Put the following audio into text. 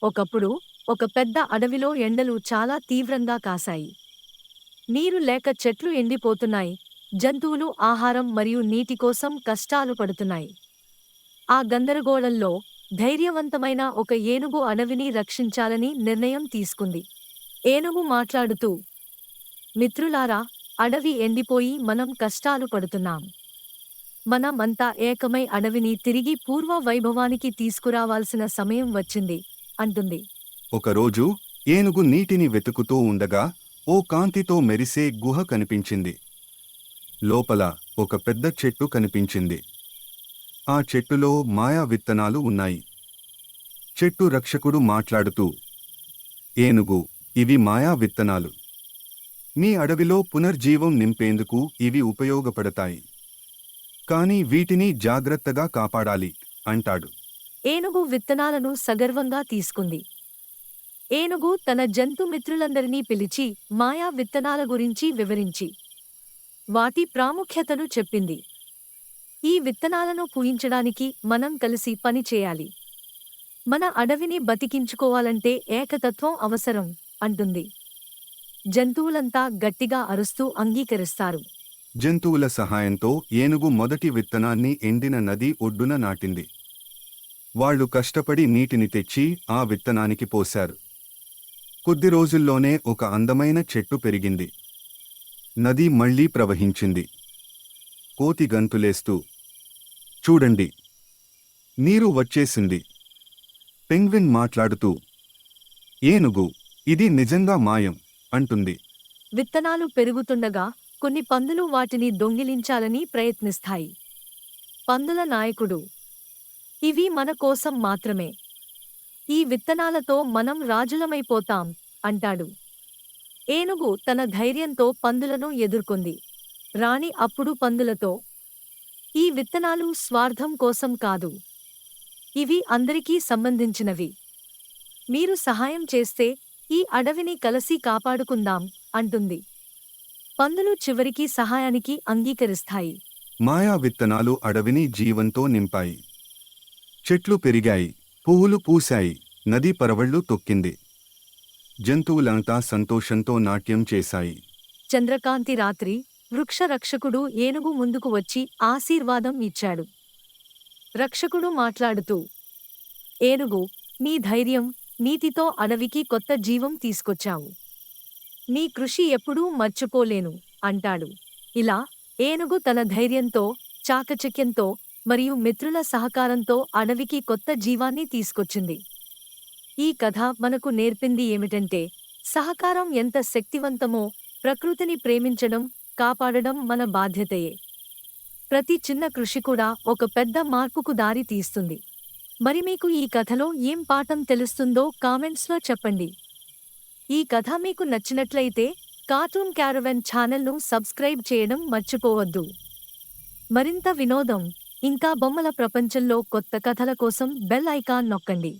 ఒకప్పుడు ఒక పెద్ద అడవిలో ఎండలు చాలా తీవ్రంగా కాశాయి. నీరు లేక చెట్లు ఎండిపోతున్నాయి. జంతువులు ఆహారం మరియు నీటి కోసం కష్టాలు పడుతున్నాయి. ఆ గందరగోళంలో ధైర్యవంతమైన ఒక ఏనుగు అడవిని రక్షించాలని నిర్ణయం తీసుకుంది. ఏనుగు మాట్లాడుతూ, మిత్రులారా, అడవి ఎండిపోయి మనం కష్టాలు పడుతున్నాం. మనమంతా ఏకమై అడవిని తిరిగి పూర్వ వైభవానికి తీసుకురావాల్సిన సమయం వచ్చింది అంటుంది. ఒకరోజు ఏనుగు నీటిని వెతుకుతూ ఉండగా ఓ కాంతితో మెరిసే గుహ కనిపించింది. లోపల ఒక పెద్ద చెట్టు కనిపించింది. ఆ చెట్టులో మాయా విత్తనాలు ఉన్నాయి. చెట్టు రక్షకుడు మాట్లాడుతూ, ఏనుగు, ఇవి మాయా విత్తనాలు. మీ అడవిలో పునర్జీవం నింపేందుకు ఇవి ఉపయోగపడతాయి. కానీ వీటిని జాగ్రత్తగా కాపాడాలి అంటాడు. ఏనుగు విత్తనాలను సగర్వంగా తీసుకుంది. ఏనుగు తన జంతుమిత్రులందరినీ పిలిచి మాయా విత్తనాల గురించి వివరించి వాటి ప్రాముఖ్యతను చెప్పింది. ఈ విత్తనాలను పూయించడానికి మనం కలిసి పని చేయాలి. మన అడవిని బతికించుకోవాలంటే ఏకతత్వం అవసరం అంటుంది. జంతువులంతా గట్టిగా అరుస్తూ అంగీకరిస్తారు. జంతువుల సహాయంతో ఏనుగు మొదటి విత్తనాన్ని ఎండిన నది ఒడ్డున నాటింది. వాళ్లు కష్టపడి నీటిని తెచ్చి ఆ విత్తనానికి పోశారు. కొద్ది రోజుల్లోనే ఒక అందమైన చెట్టు పెరిగింది. నది మళ్లీ ప్రవహించింది. కోతి గంతులేస్తూ, చూడండి, నీరు వచ్చేసింది. పెంగ్విన్ మాట్లాడుతూ, ఏనుగు, ఇది నిజంగా మాయం అంటుంది. విత్తనాలు పెరుగుతుండగా కొన్ని పందులు వాటిని దొంగిలించాలని ప్రయత్నిస్తాయి. పందుల నాయకుడు, ఇవి మన కోసం మాత్రమే. ఈ విత్తనాలతో మనం రాజులమైపోతాం అంటాడు. ఏనుగు తన ధైర్యంతో పందులను ఎదుర్కొంది. రాణి అప్పుడు పందులతో, ఈ విత్తనాలు స్వార్థం కోసం కాదు. ఇవి అందరికీ సంబంధించినవి. మీరు సహాయం చేస్తే ఈ అడవిని కలిసి కాపాడుకుందాం అంటుంది. పందులు చివరికి సహాయానికి అంగీకరిస్తాయి. మాయా విత్తనాలు అడవిని జీవంతో నింపాయి. చెట్లు పెరిగాయి, పువ్వులు పూశాయి, నది పరవళ్లు తొక్కింది. జంతువులంతా సంతోషంతో నాట్యం చేశాయి. చంద్రకాంతి రాత్రి వృక్ష రక్షకుడు ఏనుగు ముందుకు వచ్చి ఆశీర్వాదం ఇచ్చాడు. రక్షకుడు మాట్లాడుతూ, ఏనుగు, నీ ధైర్యం, నీతితో అడవికి కొత్త జీవం తీసుకొచ్చావు. నీ కృషి ఎప్పుడూ మర్చిపోలేను అంటాడు. ఇలా ఏనుగు తన ధైర్యంతో, చాకచక్యంతో మరియు మిత్రుల సహకారంతో అడవికి కొత్త జీవాన్ని తీసుకొచ్చింది. ఈ కథ మనకు నేర్పింది ఏమిటంటే, సహకారం ఎంత శక్తివంతమో ప్రకృతిని ప్రేమించడం, కాపాడడం మన బాధ్యతయే. ప్రతి చిన్న కృషి కూడా ఒక పెద్ద మార్పుకు దారి తీస్తుంది. మరి మీకు ఈ కథలో ఏం పాఠం తెలుస్తుందో కామెంట్స్లో చెప్పండి. ఈ కథ మీకు నచ్చినట్లయితే కార్టూన్ క్యారవెన్ ఛానల్ను సబ్స్క్రైబ్ చేయడం మర్చిపోవద్దు. మరింత వినోదం, ఇంకా బొమ్మల ప్రపంచంలో కొత్త కథల కోసం బెల్ ఐకాన్ నొక్కండి.